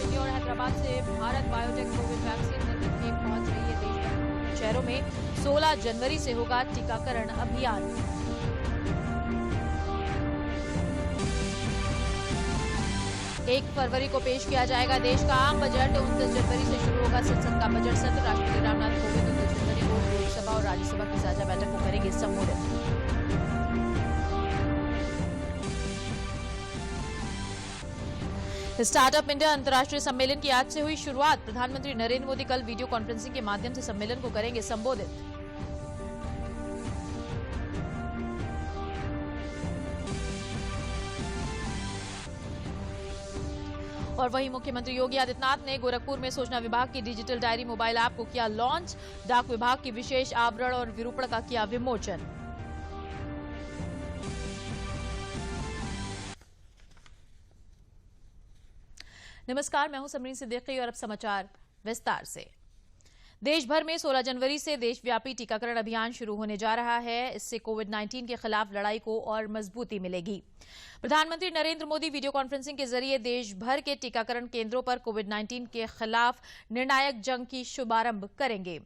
दिल्ली और हैदराबाद से Bharat biotech Covid vaccine निर्मित की पहुंच रही है देश के शहरों में। 16 जनवरी से होगा टीकाकरण अभियान। एक फरवरी को पेश किया जाएगा देश का आम बजट। 29 जनवरी से शुरू होगा संसद का बजट सत्र। राष्ट्रपति रामनाथ कोविंद 29 जनवरी को लोकसभा और राज्यसभा की साझा बैठक को करेंगे संबोधित। स्टार्टअप इंडिया अंतर्राष्ट्रीय सम्मेलन की आज से हुई शुरुआत। प्रधानमंत्री नरेंद्र मोदी कल वीडियो कॉन्फ्रेंसिंग के माध्यम से सम्मेलन को करेंगे संबोधित। और वहीं मुख्यमंत्री योगी आदित्यनाथ ने गोरखपुर में सूचना विभाग की डिजिटल डायरी मोबाइल ऐप को किया लॉन्च। डाक विभाग की विशेष आवरण और विरूपण का किया विमोचन। नमस्कार, मैं हूं समरीन सिद्दीकी और अब समाचार विस्तार से। देश भर में 16 जनवरी से देशव्यापी टीकाकरण अभियान शुरू होने जा रहा है। इससे कोविड-19 के खिलाफ लड़ाई को और मजबूती मिलेगी। प्रधानमंत्री नरेंद्र मोदी वीडियो कॉन्फ्रेंसिंग के जरिए देश भर के टीकाकरण केंद्रों पर कोविड-19 के खिलाफ निर्णायक जंग की शुभारंभ करेंगे।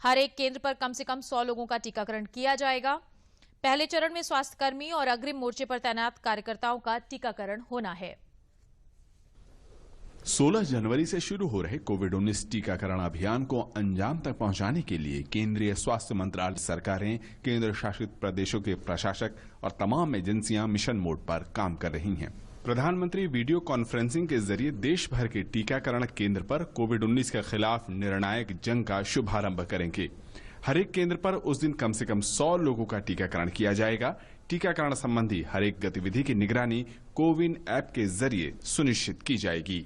हर एक केंद्र पर कम से कम 100 लोगों का टीकाकरण किया जाएगा। पहले चरण में स्वास्थ्यकर्मी और अग्रिम मोर्चे पर तैनात कार्यकर्ताओं का टीकाकरण होना है। 16 जनवरी से शुरू हो रहे कोविड-19 टीकाकरण अभियान को अंजाम तक पहुंचाने के लिए केंद्रीय स्वास्थ्य मंत्रालय, सरकारें, केंद्र शासित प्रदेशों के प्रशासक और तमाम एजेंसियां मिशन मोड पर काम कर रही हैं। प्रधानमंत्री वीडियो कॉन्फ्रेंसिंग के जरिए देश भर के टीकाकरण केंद्र पर कोविड-19 के खिलाफ निर्णायक जंग का शुभारंभ करेंगे। हर एक केंद्र पर उस दिन कम से कम 100 लोगों का टीकाकरण किया जाएगा। टीकाकरण संबंधी हर एक गतिविधि की निगरानी कोविन ऐप के जरिए सुनिश्चित की जाएगी।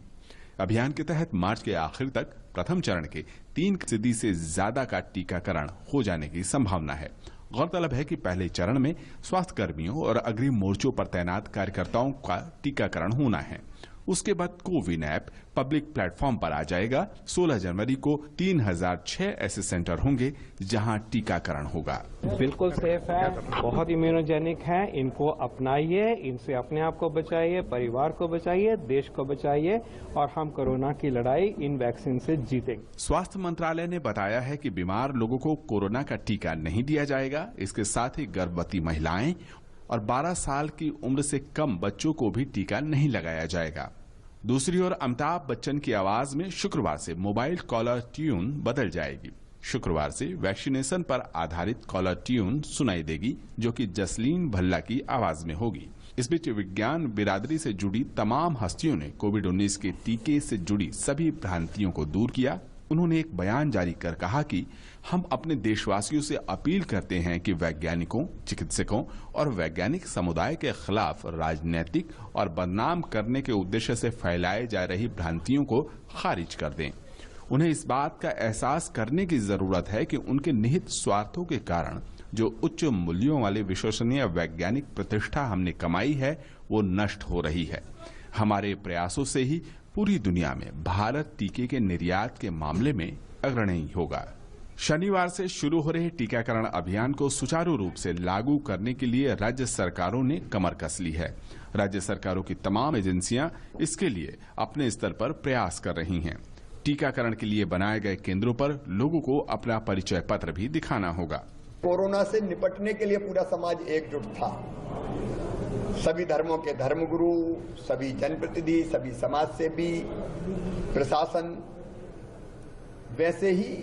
अभियान के तहत मार्च के आखिर तक प्रथम चरण के 3% से ज्यादा का टीकाकरण हो जाने की संभावना है। गौरतलब है कि पहले चरण में स्वास्थ्य कर्मियों और अग्रिम मोर्चों पर तैनात कार्यकर्ताओं का टीकाकरण होना है। उसके बाद कोविन ऐप पब्लिक प्लेटफॉर्म पर आ जाएगा। 16 जनवरी को 3006 ऐसे सेंटर होंगे जहां टीकाकरण होगा। बिल्कुल सेफ है, बहुत इम्यूनोजेनिक है। इनको अपनाइए, इनसे अपने आप को बचाइए, परिवार को बचाइए, देश को बचाइए और हम कोरोना की लड़ाई इन वैक्सीन से जीतेंगे। स्वास्थ्य मंत्रालय ने बताया है कि बीमार लोगों को कोरोना का टीका नहीं दिया जाएगा। इसके साथ ही गर्भवती महिलाएं और 12 साल की उम्र से कम बच्चों को भी टीका नहीं लगाया जाएगा। दूसरी ओर अमिताभ बच्चन की आवाज में शुक्रवार से मोबाइल कॉलर ट्यून बदल जाएगी। शुक्रवार से वैक्सीनेशन पर आधारित कॉलर ट्यून सुनाई देगी, जो कि जसलीन भल्ला की आवाज में होगी। इस बीच विज्ञान बिरादरी से जुड़ी तमाम हस्तियों ने कोविड-19 के टीके से जुड़ी सभी भ्रांतियों को दूर किया। उन्होंने एक बयान जारी कर कहा कि हम अपने देशवासियों से अपील करते हैं कि वैज्ञानिकों, चिकित्सकों और वैज्ञानिक समुदाय के खिलाफ राजनीतिक और बदनाम करने के उद्देश्य से फैलाए जा रही भ्रांतियों को खारिज कर दें। उन्हें इस बात का एहसास करने की जरूरत है कि उनके निहित स्वार्थों के कारण जो उच्च मूल्यों वाली विश्वसनीय वैज्ञानिक प्रतिष्ठा हमने कमाई है, वो नष्ट हो रही है। हमारे प्रयासों से ही पूरी दुनिया में भारत टीके के निर्यात के मामले में अग्रणी होगा। शनिवार से शुरू हो रहे टीकाकरण अभियान को सुचारू रूप से लागू करने के लिए राज्य सरकारों ने कमर कस ली है। राज्य सरकारों की तमाम एजेंसियां इसके लिए अपने स्तर पर प्रयास कर रही हैं। टीकाकरण के लिए बनाए गए केंद्रों पर लोगों को अपना परिचय पत्र भी दिखाना होगा। कोरोना से निपटने के लिए पूरा समाज एकजुट था। सभी धर्मों के धर्मगुरु, सभी जनप्रतिनिधि, सभी समाज सेवी, प्रशासन, वैसे ही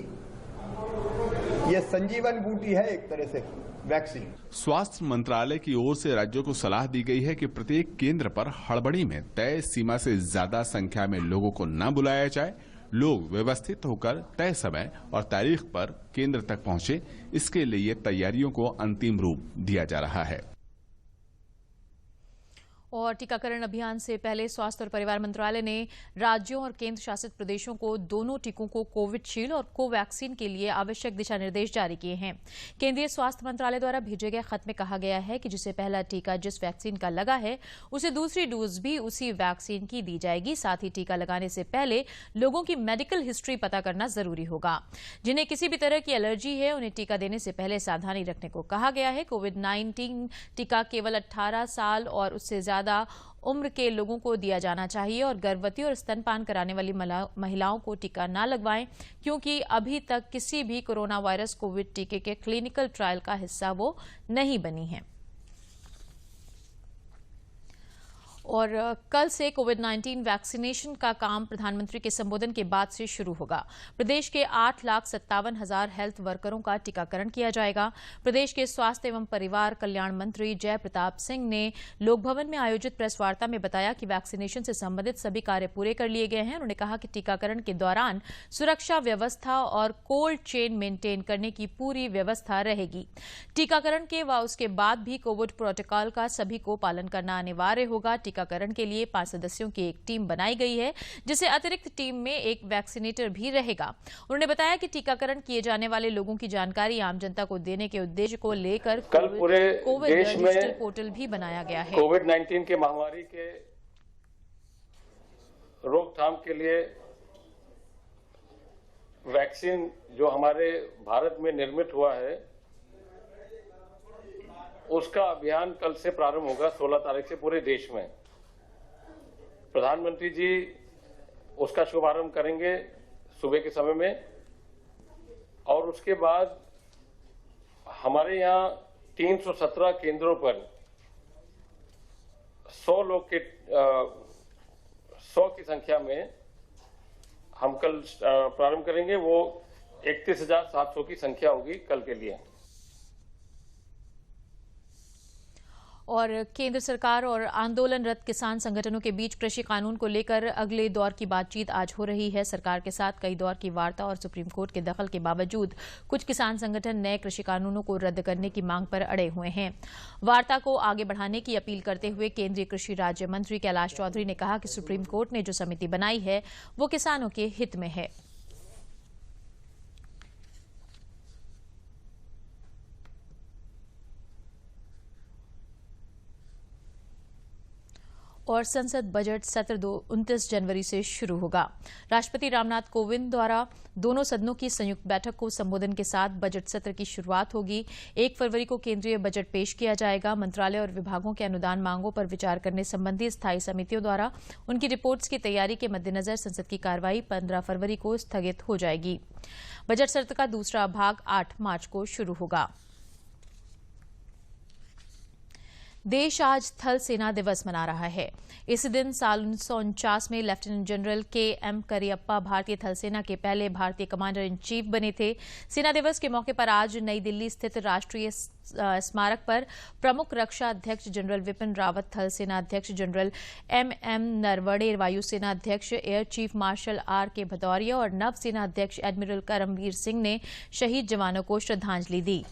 ये संजीवन बूटी है एक तरह से वैक्सीन। स्वास्थ्य मंत्रालय की ओर से राज्यों को सलाह दी गई है कि प्रत्येक केंद्र पर हड़बड़ी में तय सीमा से ज्यादा संख्या में लोगों को न बुलाया जाए। लोग व्यवस्थित होकर तय समय और तारीख पर केंद्र तक पहुंचे, इसके लिए तैयारियों को अंतिम रूप दिया जा रहा है। और टीकाकरण अभियान से पहले स्वास्थ्य और परिवार मंत्रालय ने राज्यों और केंद्र शासित प्रदेशों को दोनों टीकों को कोविशील्ड और कोवैक्सीन के लिए आवश्यक दिशा निर्देश जारी किए हैं। केंद्रीय स्वास्थ्य मंत्रालय द्वारा भेजे गए खत में कहा गया है कि जिसे पहला टीका जिस वैक्सीन का लगा है, उसे दूसरी डोज भी उसी वैक्सीन की दी जाएगी। साथ ही टीका लगाने से पहले लोगों की मेडिकल हिस्ट्री पता करना जरूरी होगा। जिन्हें किसी भी तरह की एलर्जी है, उन्हें टीका देने से पहले सावधानी रखने को कहा गया है। कोविड-19 टीका केवल 18 साल और उससे ज्यादा उम्र के लोगों को दिया जाना चाहिए और गर्भवती और स्तनपान कराने वाली महिलाओं को टीका न लगवाएं, क्योंकि अभी तक किसी भी कोरोना वायरस कोविड टीके के क्लिनिकल ट्रायल का हिस्सा वो नहीं बनी है। और कल से कोविड-19 वैक्सीनेशन का काम प्रधानमंत्री के संबोधन के बाद से शुरू होगा। प्रदेश के 8,57,000 हेल्थ वर्करों का टीकाकरण किया जाएगा। प्रदेश के स्वास्थ्य एवं परिवार कल्याण मंत्री जय प्रताप सिंह ने लोकभवन में आयोजित प्रेस वार्ता में बताया कि वैक्सीनेशन से संबंधित सभी कार्य पूरे कर लिए गए हैं। उन्होंने कहा कि टीकाकरण के दौरान सुरक्षा व्यवस्था और कोल्ड चेन मेंटेन करने की पूरी व्यवस्था रहेगी। टीकाकरण के व उसके बाद भी कोविड प्रोटोकॉल का सभी को पालन करना अनिवार्य होगा। टीकाकरण के लिए 5 सदस्यों की एक टीम बनाई गई है, जिसे अतिरिक्त टीम में एक वैक्सीनेटर भी रहेगा। उन्होंने बताया कि टीकाकरण किए जाने वाले लोगों की जानकारी आम जनता को देने के उद्देश्य को लेकर कल पूरे कोविड देश डिजिटल में पोर्टल भी बनाया गया है। कोविड-19 के महामारी के रोकथाम के लिए वैक्सीन जो हमारे भारत में निर्मित हुआ है, उसका अभियान कल से प्रारंभ होगा 16 तारीख से पूरे देश में। प्रधानमंत्री जी उसका शुभारंभ करेंगे सुबह के समय में, और उसके बाद हमारे यहाँ 317 केंद्रों पर 100 की संख्या में हम कल प्रारंभ करेंगे। वो 31,700 की संख्या होगी कल के लिए। और केंद्र सरकार और आंदोलनरत किसान संगठनों के बीच कृषि कानून को लेकर अगले दौर की बातचीत आज हो रही है। सरकार के साथ कई दौर की वार्ता और सुप्रीम कोर्ट के दखल के बावजूद कुछ किसान संगठन नए कृषि कानूनों को रद्द करने की मांग पर अड़े हुए हैं। वार्ता को आगे बढ़ाने की अपील करते हुए केंद्रीय कृषि राज्य मंत्री कैलाश चौधरी ने कहा कि सुप्रीम कोर्ट ने जो समिति बनाई है वो किसानों के हित में है। और संसद बजट सत्र 29 जनवरी से शुरू होगा। राष्ट्रपति रामनाथ कोविंद द्वारा दोनों सदनों की संयुक्त बैठक को संबोधन के साथ बजट सत्र की शुरुआत होगी। 1 फरवरी को केंद्रीय बजट पेश किया जाएगा। मंत्रालय और विभागों के अनुदान मांगों पर विचार करने संबंधी स्थायी समितियों द्वारा उनकी रिपोर्ट्स की तैयारी के मद्देनजर संसद की कार्रवाई 15 फरवरी को स्थगित हो जाएगी। बजट सत्र का दूसरा भाग 8 मार्च को शुरू होगा। देश आज थल सेना दिवस मना रहा है। इस दिन साल 1949 में लेफ्टिनेंट जनरल के.एम. करियप्पा भारतीय थल सेना के पहले भारतीय कमांडर इन चीफ बने थे। सेना दिवस के मौके पर आज नई दिल्ली स्थित राष्ट्रीय स्मारक पर प्रमुख रक्षा अध्यक्ष जनरल विपिन रावत, थल सेना अध्यक्ष जनरल एम.एम. नरवणे, वायुसेना अध्यक्ष air chief marshal R K. Bhadauria और नव सेना अध्यक्ष एडमिरल करमवीर सिंह ने शहीद जवानों को श्रद्धांजलि दी।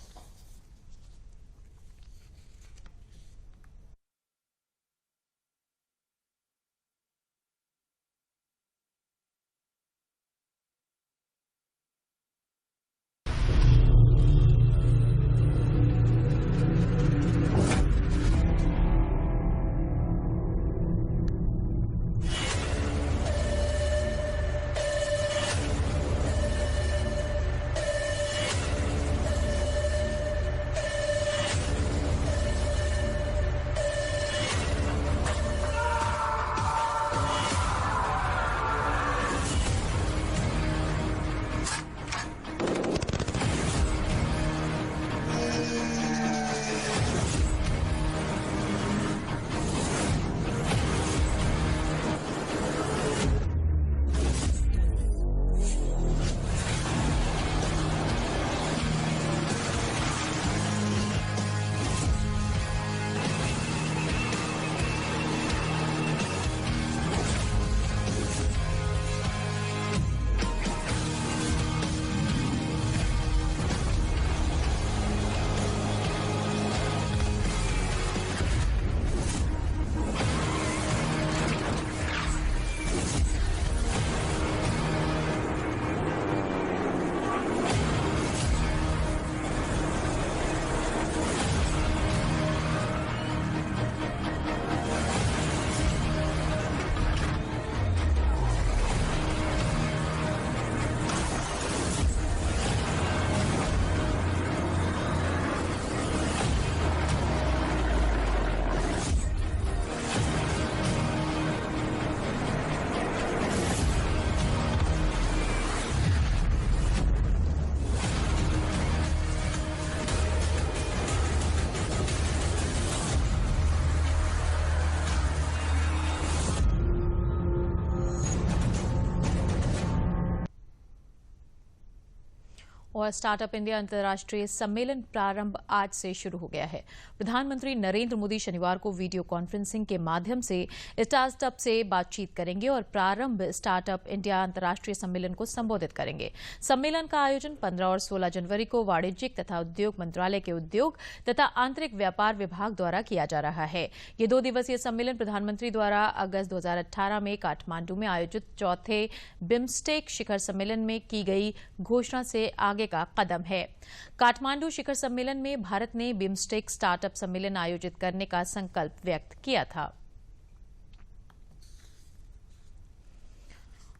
और स्टार्टअप इंडिया अंतर्राष्ट्रीय सम्मेलन प्रारंभ आज से शुरू हो गया है। प्रधानमंत्री नरेंद्र मोदी शनिवार को वीडियो कॉन्फ्रेंसिंग के माध्यम से स्टार्टअप से बातचीत करेंगे और प्रारंभ स्टार्टअप इंडिया अंतर्राष्ट्रीय सम्मेलन को संबोधित करेंगे। सम्मेलन का आयोजन 15 और 16 जनवरी को वाणिज्यिक तथा उद्योग मंत्रालय के उद्योग तथा आंतरिक व्यापार विभाग द्वारा किया जा रहा है। ये 2 दिवसीय सम्मेलन प्रधानमंत्री द्वारा अगस्त 2018 में काठमांडू में आयोजित चौथे बिम्स्टेक शिखर सम्मेलन में की गई घोषणा से आगे का कदम है। काठमांडू शिखर सम्मेलन में भारत ने बिम्स्टेक स्टार्टअप सम्मेलन आयोजित करने का संकल्प व्यक्त किया था।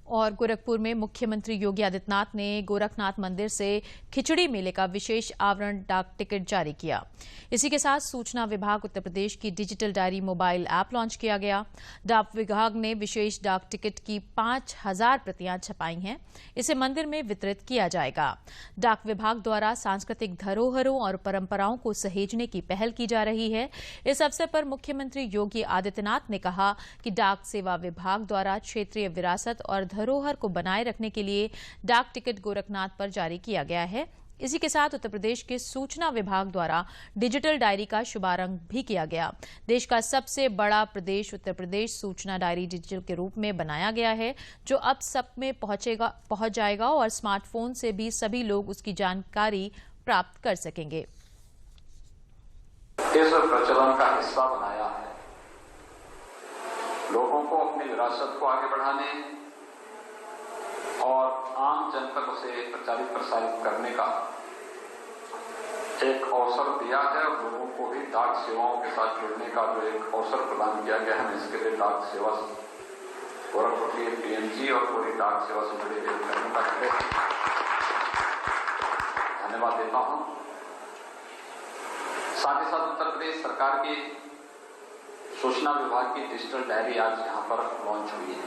और गोरखपुर में मुख्यमंत्री योगी आदित्यनाथ ने गोरखनाथ मंदिर से खिचड़ी मेले का विशेष आवरण डाक टिकट जारी किया। इसी के साथ सूचना विभाग उत्तर प्रदेश की digital diary mobile app launch किया गया। डाक विभाग ने विशेष डाक टिकट की 5000 प्रतियां छपाई हैं। इसे मंदिर में वितरित किया जाएगा। डाक विभाग द्वारा सांस्कृतिक धरोहरों और परंपराओं को सहेजने की पहल की जा रही है। इस अवसर पर मुख्यमंत्री योगी आदित्यनाथ ने कहा कि डाक सेवा विभाग द्वारा क्षेत्रीय विरासत और धरोहर को बनाए रखने के लिए डाक टिकट गोरखनाथ पर जारी किया गया है। इसी के साथ उत्तर प्रदेश के सूचना विभाग द्वारा डिजिटल डायरी का शुभारंभ भी किया गया। देश का सबसे बड़ा प्रदेश उत्तर प्रदेश सूचना डायरी डिजिटल के रूप में बनाया गया है, जो अब सब में पहुंच जाएगा और स्मार्टफोन से भी सभी लोग उसकी जानकारी प्राप्त कर सकेंगे। इस प्रचलन का हिस्सा बनाया है। लोगों को अपनी विरासत को आगे बढ़ाने और आम जन तक उसे प्रचारित प्रसारित करने का एक अवसर दिया है और लोगों को भी डाक सेवाओं के साथ जुड़ने का जो एक अवसर प्रदान किया गया है। इसके लिए डाक सेवा गोरखपुर के पीएमजी और पूरी डाक सेवा से जुड़े कर्मियों का धन्यवाद देता हूं। साथ ही साथ उत्तर प्रदेश सरकार की सूचना विभाग की डिजिटल डायरी आज यहां पर लॉन्च हुई है।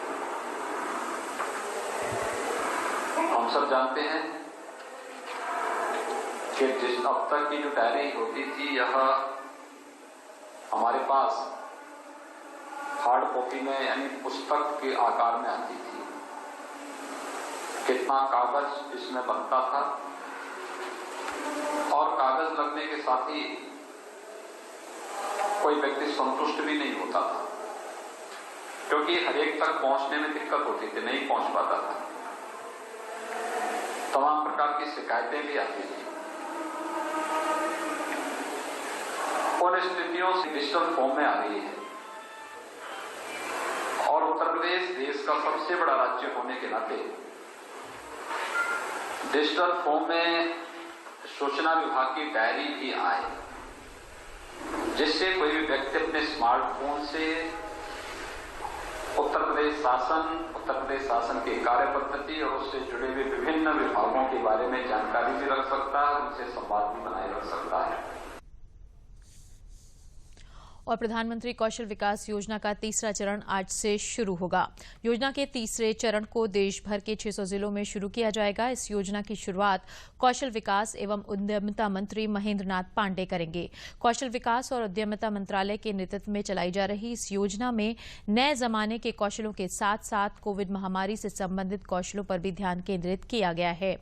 हम सब जानते हैं कि अब तक की जो डायरी होती थी यह हमारे पास हार्ड कॉपी में यानी पुस्तक के आकार में आती थी। कितना कागज इसमें बनता था और कागज लगने के साथ ही कोई व्यक्ति संतुष्ट भी नहीं होता था, क्योंकि हर एक तक पहुंचने में दिक्कत होती थी, नहीं पहुंच पाता था। तमाम प्रकार की शिकायतें भी आती थी। उन स्थितियों से डिजिटल फॉर्म में आ रही है और उत्तर प्रदेश देश का सबसे बड़ा राज्य होने के नाते डिजिटल फॉर्म में सूचना विभाग की डायरी भी आए, जिससे कोई भी व्यक्ति अपने स्मार्टफोन से उत्तर प्रदेश शासन की कार्य पद्धति और उससे जुड़े हुए विभिन्न विभागों के बारे में जानकारी भी रख सकता है, उनसे संवाद भी बनाए रख सकता है। और प्रधानमंत्री कौशल विकास योजना का तीसरा चरण आज से शुरू होगा। योजना के तीसरे चरण को देश भर के 600 जिलों में शुरू किया जाएगा। इस योजना की शुरुआत कौशल विकास एवं उद्यमिता मंत्री महेंद्र नाथ पांडे करेंगे। कौशल विकास और उद्यमिता मंत्रालय के नेतृत्व में चलाई जा रही इस योजना में नए जमाने के कौशलों के साथ साथ कोविड महामारी से संबंधित कौशलों पर भी ध्यान केंद्रित किया गया है।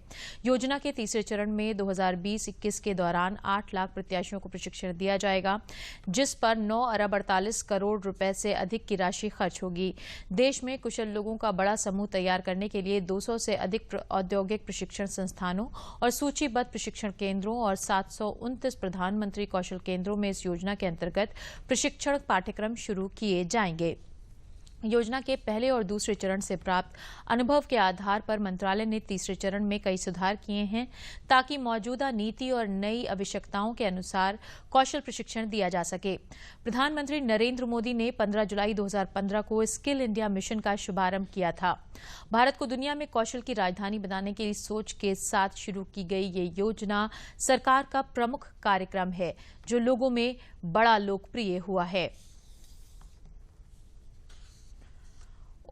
योजना के तीसरे चरण में 2020-21 के दौरान 8 लाख प्रत्याशियों को प्रशिक्षण दिया जाएगा, जिस पर 9 अरब 48 करोड़ रुपए से अधिक की राशि खर्च होगी। देश में कुशल लोगों का बड़ा समूह तैयार करने के लिए 200 से अधिक औद्योगिक प्रशिक्षण संस्थानों और सूचीबद्ध प्रशिक्षण केंद्रों और 729 प्रधानमंत्री कौशल केंद्रों में इस योजना के अंतर्गत प्रशिक्षण पाठ्यक्रम शुरू किए जाएंगे। योजना के पहले और दूसरे चरण से प्राप्त अनुभव के आधार पर मंत्रालय ने तीसरे चरण में कई सुधार किए हैं, ताकि मौजूदा नीति और नई आवश्यकताओं के अनुसार कौशल प्रशिक्षण दिया जा सके। प्रधानमंत्री नरेंद्र मोदी ने 15 जुलाई 2015 को स्किल इंडिया मिशन का शुभारंभ किया था। भारत को दुनिया में कौशल की राजधानी बनाने की सोच के साथ शुरू की गई ये योजना सरकार का प्रमुख कार्यक्रम है, जो लोगों में बड़ा लोकप्रिय हुआ है।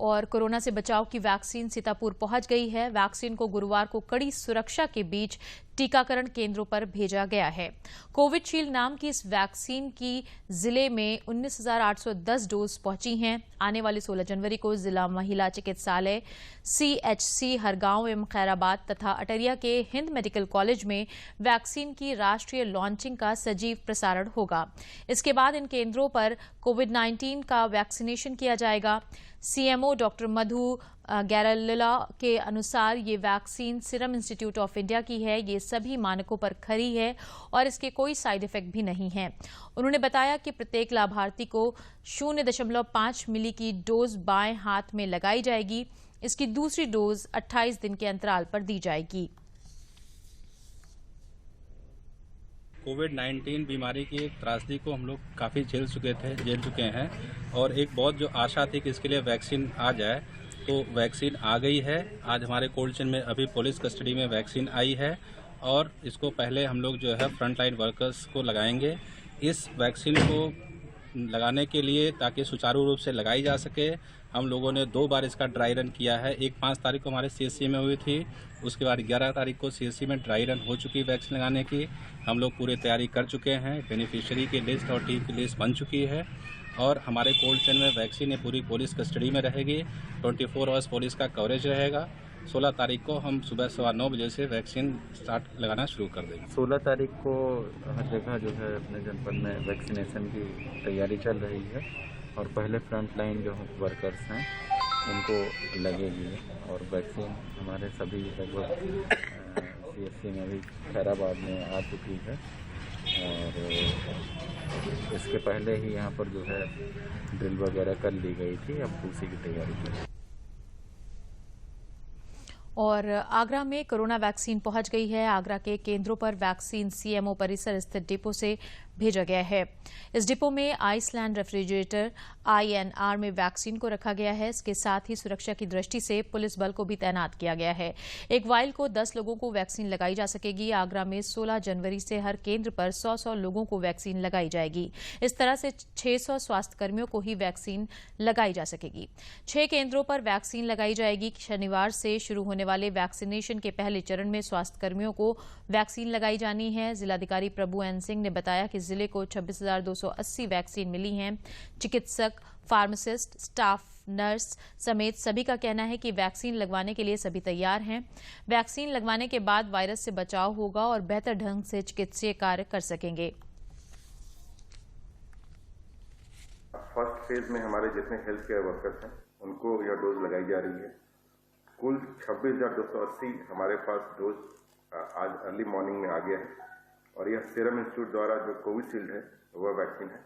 और कोरोना से बचाव की वैक्सीन सीतापुर पहुंच गई है। वैक्सीन को गुरुवार को कड़ी सुरक्षा के बीच टीकाकरण केंद्रों पर भेजा गया है। कोविशील्ड नाम की इस वैक्सीन की जिले में 19,810 डोज पहुंची हैं। आने वाली 16 जनवरी को जिला महिला चिकित्सालय CHC हरगांव एवं खैराबाद तथा अटरिया के हिंद मेडिकल कॉलेज में वैक्सीन की राष्ट्रीय लॉन्चिंग का सजीव प्रसारण होगा। इसके बाद इन केंद्रों पर कोविड-19 का वैक्सीनेशन किया जाएगा। CMO डॉक्टर मधु गैरलिला के अनुसार ये vaccine serum institute of India की है। ये सभी मानकों पर खरी है और इसके कोई साइड इफेक्ट भी नहीं है। उन्होंने बताया कि प्रत्येक लाभार्थी को 0.5 मिली की डोज बाएं हाथ में लगाई जाएगी। इसकी दूसरी डोज 28 दिन के अंतराल पर दी जाएगी। कोविड-19 बीमारी की एक त्रासदी को हम लोग काफ़ी झेल चुके हैं और एक बहुत जो आशा थी कि इसके लिए वैक्सीन आ जाए, तो वैक्सीन आ गई है। आज हमारे कोल्ड चेन में अभी पुलिस कस्टडी में वैक्सीन आई है और इसको पहले हम लोग जो है फ्रंटलाइन वर्कर्स को लगाएंगे। इस वैक्सीन को लगाने के लिए ताकि सुचारू रूप से लगाई जा सके, हम लोगों ने 2 बार इसका ड्राई रन किया है। एक 5 तारीख को हमारे CSC में हुई थी, उसके बाद 11 तारीख को CSC में ड्राई रन हो चुकी वैक्सीन लगाने की। हम लोग पूरी तैयारी कर चुके हैं। बेनिफिशियरी की लिस्ट और टीम की लिस्ट बन चुकी है और हमारे कोल्ड चेन में वैक्सीन पूरी पुलिस कस्टडी में रहेगी। 24 आवर्स पुलिस का कवरेज रहेगा। 16 तारीख को हम सुबह 9:15 बजे से वैक्सीन स्टार्ट लगाना शुरू कर देंगे। 16 तारीख को हर जगह जो है अपने जनपद में वैक्सीनेशन की तैयारी चल रही है और पहले फ्रंट लाइन जो वर्कर्स हैं उनको लगेगी और वैक्सीन हमारे सभी लगभग CSC में भी खैराबाद में आ चुकी है और इसके पहले ही यहाँ पर जो है ड्रिल वगैरह कर ली गई थी। अब उसी की तैयारी की। और आगरा में कोरोना वैक्सीन पहुंच गई है। आगरा के केंद्रों पर वैक्सीन CMO परिसर स्थित डिपो से भेजा गया है। इस डिपो में आइसलैंड रेफ्रिजरेटर INR में वैक्सीन को रखा गया है। इसके साथ ही सुरक्षा की दृष्टि से पुलिस बल को भी तैनात किया गया है। एक वाइल को 10 लोगों को वैक्सीन लगाई जा सकेगी। आगरा में 16 जनवरी से हर केंद्र पर 100-100 लोगों को वैक्सीन लगाई जाएगी। इस तरह से 600 स्वास्थ्य कर्मियों को ही वैक्सीन लगाई जा सकेगी। 6 केंद्रों पर वैक्सीन लगाई जाएगी। शनिवार से शुरू होने वाले वैक्सीनेशन के पहले चरण में स्वास्थ्य कर्मियों को वैक्सीन लगाई जानी है। जिलाधिकारी प्रभु N सिंह ने बताया कि जिले को 26,280 वैक्सीन मिली हैं। चिकित्सक, फार्मासिस्ट, स्टाफ, नर्स समेत सभी का कहना है कि वैक्सीन लगवाने के लिए सभी तैयार हैं। वैक्सीन लगवाने के बाद वायरस से बचाव होगा और बेहतर ढंग से चिकित्सीय कार्य कर सकेंगे। फर्स्ट फेज में हमारे जितने हेल्थ केयर वर्कर्स हैं उनको यह डोज लगाई जा रही है। कुल 26,280 हमारे पास डोज आज अर्ली मॉर्निंग में आ गया है और यह सीरम इंस्टीट्यूट द्वारा जो कोविशील्ड है वह वैक्सीन है।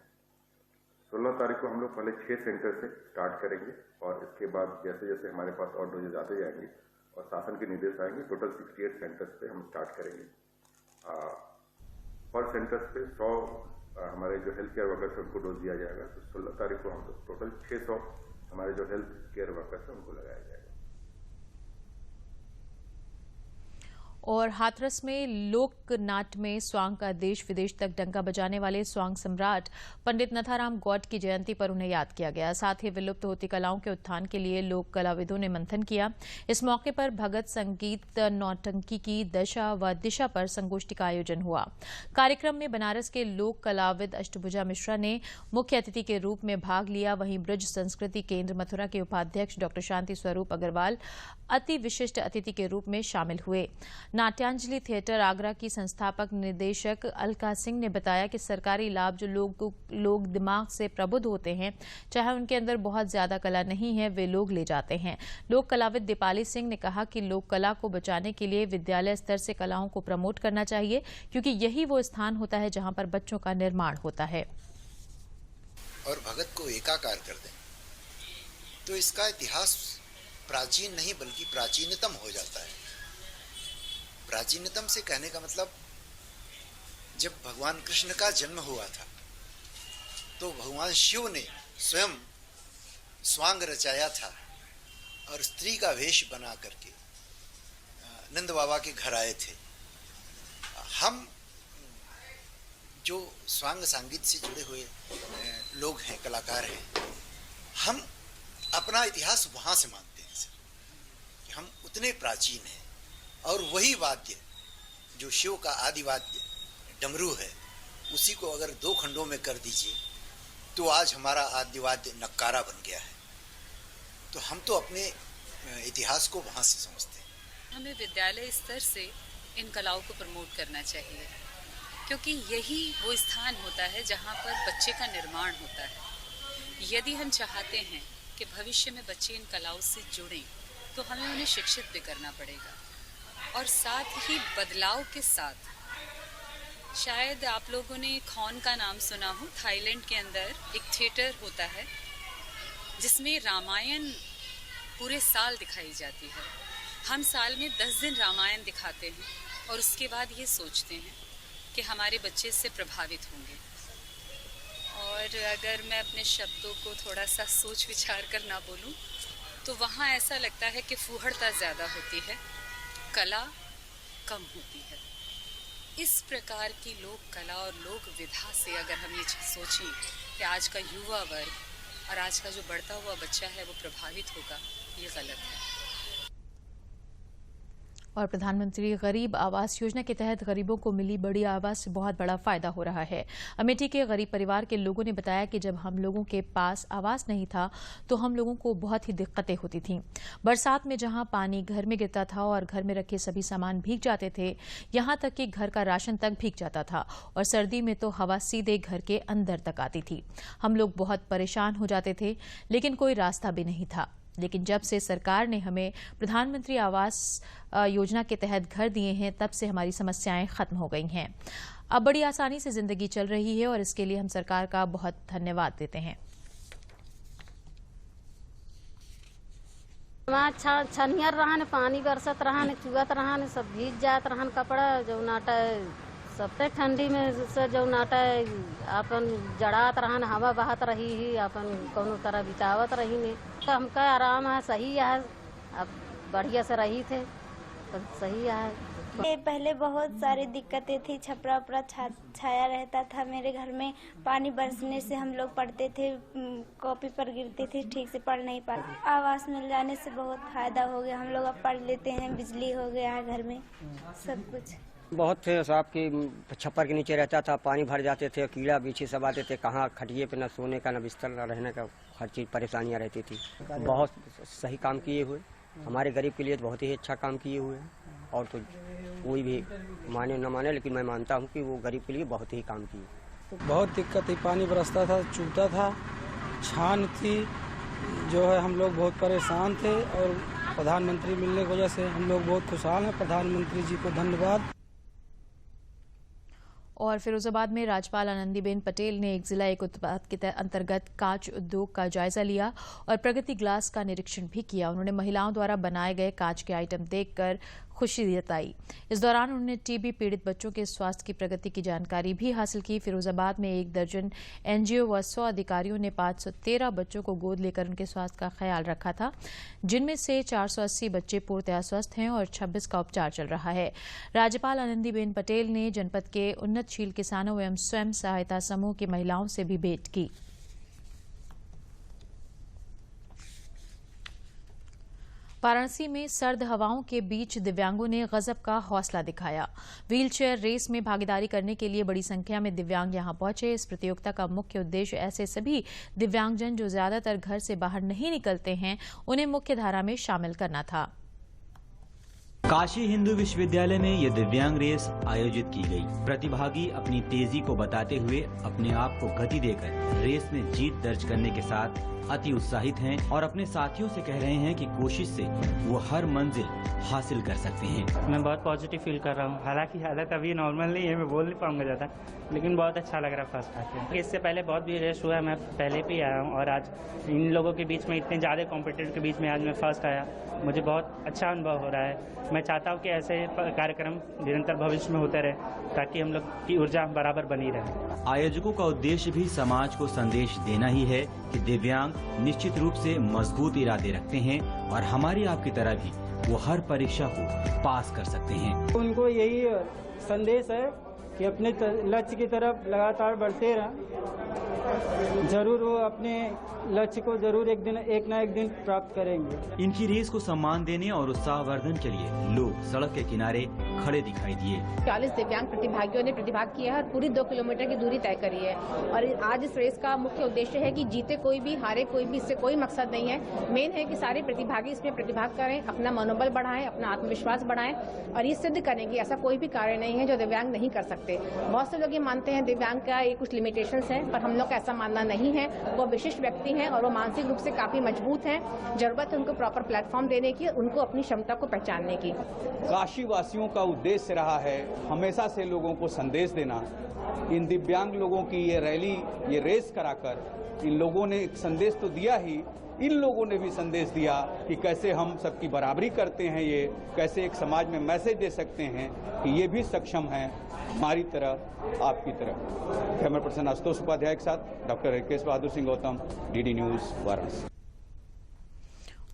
16 तारीख को हम लोग पहले 6 सेंटर से स्टार्ट करेंगे और इसके बाद जैसे जैसे हमारे पास और डोजेज आते जाएंगे और शासन के निर्देश आएंगे, टोटल 68 सेंटर्स पे हम स्टार्ट करेंगे। पर सेंटर्स पे 100 हमारे जो हेल्थ केयर वर्कर्स है उनको डोज दिया जाएगा। तो 16 तारीख को हम लोग टोटल 600 हमारे जो हेल्थ केयर वर्कर्स है उनको लगाया जाएगा। और हाथरस में लोक नाट्य में स्वांग का देश विदेश तक डंका बजाने वाले स्वांग सम्राट पंडित नथाराम गौड की जयंती पर उन्हें याद किया गया। साथ ही विलुप्त होती कलाओं के उत्थान के लिए लोक कलाविदों ने मंथन किया। इस मौके पर भगत संगीत नौटंकी की दशा व दिशा पर संगोष्ठी का आयोजन हुआ। कार्यक्रम में बनारस के लोक कलाविद अष्टभुजा मिश्रा ने मुख्य अतिथि के रूप में भाग लिया। वहीं ब्रज संस्कृति केंद्र मथुरा के उपाध्यक्ष डॉ शांति स्वरूप अग्रवाल अति विशिष्ट अतिथि के रूप में शामिल हुए। नाट्यांजलि थिएटर आगरा की संस्थापक निदेशक अलका सिंह ने बताया कि सरकारी लाभ जो लोग दिमाग से प्रबुद्ध होते हैं, चाहे उनके अंदर बहुत ज्यादा कला नहीं है, वे लोग ले जाते हैं। लोक कलाविद दीपाली सिंह ने कहा कि लोक कला को बचाने के लिए विद्यालय स्तर से कलाओं को प्रमोट करना चाहिए, क्योंकि यही वो स्थान होता है जहां पर बच्चों का निर्माण होता है। और भगत को एकाकार कर दें तो इसका इतिहास प्राचीन नहीं बल्कि प्राचीनतम हो जाता है। प्राचीनतम से कहने का मतलब, जब भगवान कृष्ण का जन्म हुआ था तो भगवान शिव ने स्वयं स्वांग रचाया था और स्त्री का वेश बना करके नंद बाबा के घर आए थे। हम जो स्वांग संगीत से जुड़े हुए लोग हैं, कलाकार हैं, हम अपना इतिहास वहां से मानते हैं कि हम उतने प्राचीन हैं और वही वाद्य जो शिव का आदिवाद्य डमरू है, उसी को अगर 2 खंडों में कर दीजिए तो आज हमारा आदिवाद्य नक्कारा बन गया है। तो हम तो अपने इतिहास को वहाँ से समझते हैं। हमें विद्यालय स्तर से इन कलाओं को प्रमोट करना चाहिए, क्योंकि यही वो स्थान होता है जहाँ पर बच्चे का निर्माण होता है। यदि हम चाहते हैं कि भविष्य में बच्चे इन कलाओं से जुड़ें, तो हमें उन्हें शिक्षित भी करना पड़ेगा। और साथ ही बदलाव के साथ, शायद आप लोगों ने खौन का नाम सुना हो, थाईलैंड के अंदर एक थिएटर होता है जिसमें रामायण पूरे साल दिखाई जाती है। हम साल में 10 दिन रामायण दिखाते हैं और उसके बाद ये सोचते हैं कि हमारे बच्चे इससे प्रभावित होंगे। और अगर मैं अपने शब्दों को थोड़ा सा सोच विचार कर ना बोलूं, तो वहाँ ऐसा लगता है कि फूहड़ता ज़्यादा होती है, कला कम होती है। इस प्रकार की लोक कला और लोक विधा से अगर हम ये सोचें कि आज का युवा वर्ग और आज का जो बढ़ता हुआ बच्चा है वो प्रभावित होगा, ये गलत है। और प्रधानमंत्री गरीब आवास योजना के तहत गरीबों को मिली बड़ी आवास से बहुत बड़ा फायदा हो रहा है। अमेठी के गरीब परिवार के लोगों ने बताया कि जब हम लोगों के पास आवास नहीं था तो हम लोगों को बहुत ही दिक्कतें होती थीं। बरसात में जहां पानी घर में गिरता था और घर में रखे सभी सामान भीग जाते थे, यहां तक कि घर का राशन तक भीग जाता था और सर्दी में तो हवा सीधे घर के अंदर तक आती थी। हम लोग बहुत परेशान हो जाते थे, लेकिन कोई रास्ता भी नहीं था। लेकिन जब से सरकार ने हमें प्रधानमंत्री आवास योजना के तहत घर दिए हैं, तब से हमारी समस्याएं खत्म हो गई हैं। अब बड़ी आसानी से जिंदगी चल रही है और इसके लिए हम सरकार का बहुत धन्यवाद देते हैं। छनियर रहन, पानी बरसत रहन, चुगत रहन, सब भीग जात रहन कपड़ा, जो नाटा सब ठंडी में से जो नाटा अपन जड़ात रहन, हवा बहत रही ही, अपन कोनो तरह बितावत रही ने। तो हमका आराम है, सही है, अब बढ़िया से रही थे तो सही है। पहले बहुत सारी दिक्कतें थी, छपरा उपरा छाया रहता था मेरे घर में, पानी बरसने से हम लोग पढ़ते थे, कॉपी पर गिरते थे, ठीक से पढ़ नहीं पाते। आवास मिल जाने से बहुत फायदा हो गया, हम लोग अब पढ़ लेते हैं, बिजली हो गया है घर में, सब कुछ। बहुत थे साहब की छप्पर के नीचे रहता था, पानी भर जाते थे, कीड़ा बीछी सब आते थे, कहाँ खटिए पे न सोने का न बिस्तर न रहने का, हर चीज़ परेशानियाँ रहती थी। बहुत सही काम किए हुए, हमारे गरीब के लिए बहुत ही अच्छा काम किए हुए। और तो कोई भी माने न माने, लेकिन मैं मानता हूँ कि वो गरीब के लिए बहुत ही काम किए। बहुत दिक्कत थी, पानी बरसता था, चूता था, छान थी, जो है हम लोग बहुत परेशान थे। और प्रधानमंत्री मिलने की वजह से हम लोग बहुत खुशहाल हैं। प्रधानमंत्री जी को धन्यवाद। और फिरोजाबाद में राज्यपाल आनंदीबेन पटेल ने एक जिला एक उत्पाद के अंतर्गत कांच उद्योग का जायजा लिया और प्रगति ग्लास का निरीक्षण भी किया। उन्होंने महिलाओं द्वारा बनाए गए कांच के आइटम देखकर खुशी जताई। इस दौरान उन्होंने टीबी पीड़ित बच्चों के स्वास्थ्य की प्रगति की जानकारी भी हासिल की। फिरोजाबाद में 1 दर्जन एनजीओ व 100 अधिकारियों ने 513 बच्चों को गोद लेकर उनके स्वास्थ्य का ख्याल रखा था, जिनमें से 480 बच्चे पूर्णतः स्वस्थ हैं और 26 का उपचार चल रहा है। राज्यपाल आनंदीबेन पटेल ने जनपद के उन्नतशील किसानों एवं स्वयं सहायता समूह की महिलाओं से भी भेंट की। वाराणसी में सर्द हवाओं के बीच दिव्यांगों ने गजब का हौसला दिखाया। व्हीलचेयर रेस में भागीदारी करने के लिए बड़ी संख्या में दिव्यांग यहां पहुंचे। इस प्रतियोगिता का मुख्य उद्देश्य ऐसे सभी दिव्यांगजन जो ज्यादातर घर से बाहर नहीं निकलते हैं, उन्हें मुख्य धारा में शामिल करना था। काशी हिंदू विश्वविद्यालय में ये दिव्यांग रेस आयोजित की गई। प्रतिभागी अपनी तेजी को बताते हुए अपने आप को गति देकर रेस में जीत दर्ज करने के साथ अति उत्साहित हैं और अपने साथियों से कह रहे हैं कि कोशिश से वो हर मंजिल हासिल कर सकते हैं। मैं बहुत पॉजिटिव फील कर रहा हूँ। हालांकि हालत अभी नॉर्मल नहीं है, मैं बोल नहीं पाऊंगा ज़्यादा, लेकिन बहुत अच्छा लग रहा है फर्स्ट आके। इससे पहले बहुत भी रेस हुआ है, मैं पहले भी आया हूँ और आज इन लोगों के बीच में, इतने ज़्यादा कॉम्पिटिटर के बीच में आज मैं फर्स्ट आया। मुझे बहुत अच्छा अनुभव हो रहा है। मैं चाहता हूँ कि ऐसे कार्यक्रम निरंतर भविष्य में होते रहे, ताकि हम लोग की ऊर्जा बराबर बनी रहे। आयोजकों का उद्देश्य भी समाज को संदेश देना ही है कि दिव्यांग निश्चित रूप से मजबूत इरादे रखते हैं और हमारी आपकी तरह भी वो हर परीक्षा को पास कर सकते हैं। उनको यही संदेश है कि अपने लक्ष्य की तरफ लगातार बढ़ते रहें, जरूर वो अपने लक्ष्य को जरूर एक ना एक दिन प्राप्त करेंगे। इनकी रेस को सम्मान देने और उत्साहवर्धन के लिए लोग सड़क के किनारे खड़े दिखाई दिए। 40 दिव्यांग प्रतिभागियों ने प्रतिभाग किया है और पूरी 2 किलोमीटर की दूरी तय करी है। और आज इस रेस का मुख्य उद्देश्य है कि जीते कोई भी, हारे कोई भी, इससे कोई मकसद नहीं है। मेन है कि सारे प्रतिभागी इसमें प्रतिभाग करें, अपना मनोबल बढ़ाएं, अपना आत्मविश्वास बढ़ाएं और ये सिद्ध करें कि ऐसा कोई भी कार्य नहीं है जो दिव्यांग नहीं कर सकते। बहुत से लोग ये मानते हैं दिव्यांग का ये कुछ लिमिटेशंस है, पर हम लोग का ऐसा मानना नहीं है। वो विशिष्ट व्यक्ति हैं और वो मानसिक रूप से काफी मजबूत हैं। जरूरत है उनको प्रॉपर प्लेटफॉर्म देने की, उनको अपनी क्षमता को पहचानने की। काशी वासियों का उद्देश्य रहा है हमेशा से लोगों को संदेश देना। इन दिव्यांग लोगों की ये रैली, ये रेस कराकर इन लोगों ने एक संदेश तो दिया ही, इन लोगों ने भी संदेश दिया कि कैसे हम सबकी बराबरी करते हैं, ये कैसे एक समाज में मैसेज दे सकते हैं कि ये भी सक्षम हैं हमारी तरह, आपकी तरह। कैमरा पर्सन आशुतोष उपाध्याय के साथ doctor Rakesh Bahadur Singh Gautam, DD news, Varanasi.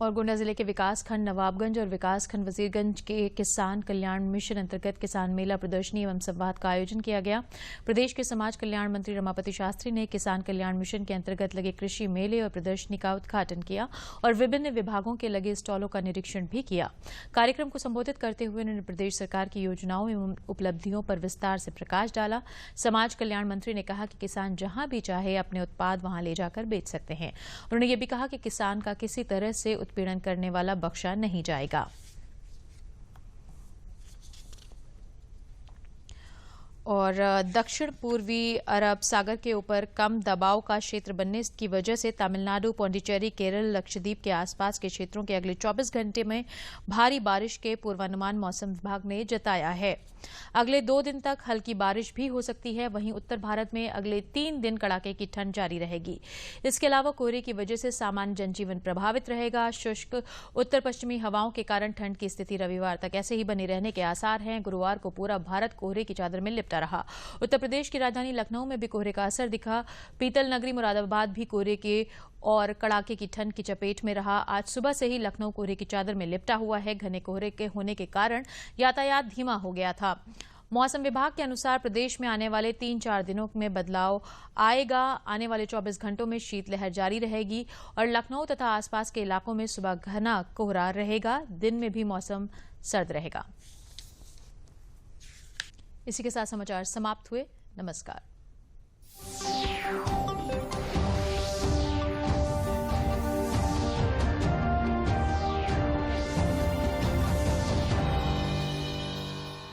और गोंडा जिले के विकासखंड नवाबगंज और विकासखंड वजीरगंज के किसान कल्याण मिशन अंतर्गत किसान मेला, प्रदर्शनी एवं संवाद का आयोजन किया गया। प्रदेश के समाज कल्याण मंत्री रमापति शास्त्री ने किसान कल्याण मिशन के अंतर्गत लगे कृषि मेले और प्रदर्शनी का उद्घाटन किया और विभिन्न विभागों के लगे स्टॉलों का निरीक्षण भी किया। कार्यक्रम को संबोधित करते हुए उन्होंने प्रदेश सरकार की योजनाओं एवं उपलब्धियों पर विस्तार से प्रकाश डाला। समाज कल्याण मंत्री ने कहा कि किसान जहां भी चाहे अपने उत्पाद वहां ले जाकर बेच सकते हैं। उन्होंने ये भी कहा कि किसान का किसी तरह से उत्पीड़न करने वाला बख्शा नहीं जाएगा। और दक्षिण पूर्वी अरब सागर के ऊपर कम दबाव का क्षेत्र बनने की वजह से तमिलनाडु, पौंडीचेरी, केरल, लक्षद्वीप के आसपास के क्षेत्रों के अगले 24 घंटे में भारी बारिश के पूर्वानुमान मौसम विभाग ने जताया है। अगले 2 दिन तक हल्की बारिश भी हो सकती है। वहीं उत्तर भारत में अगले 3 दिन कड़ाके की ठंड जारी रहेगी। इसके अलावा कोहरे की वजह से सामान्य जनजीवन प्रभावित रहेगा। शुष्क उत्तर पश्चिमी हवाओं के कारण ठंड की स्थिति रविवार तक ऐसे ही बनी रहने के आसार हैं। गुरुवार को पूरा भारत कोहरे की चादर में लिपटा रहा। उत्तर प्रदेश की राजधानी लखनऊ में भी कोहरे का असर दिखा। पीतल नगरी मुरादाबाद भी कोहरे के और कड़ाके की ठंड की चपेट में रहा। आज सुबह से ही लखनऊ कोहरे की चादर में लिपटा हुआ है। घने कोहरे के होने के कारण यातायात धीमा हो गया था। मौसम विभाग के अनुसार प्रदेश में आने वाले 3-4 दिनों में बदलाव आएगा। आने वाले 24 घंटों में शीतलहर जारी रहेगी और लखनऊ तथा आसपास के इलाकों में सुबह घना कोहरा रहेगा। दिन में भी मौसम सर्द रहेगा। इसी के साथ समाचार समाप्त हुए। नमस्कार।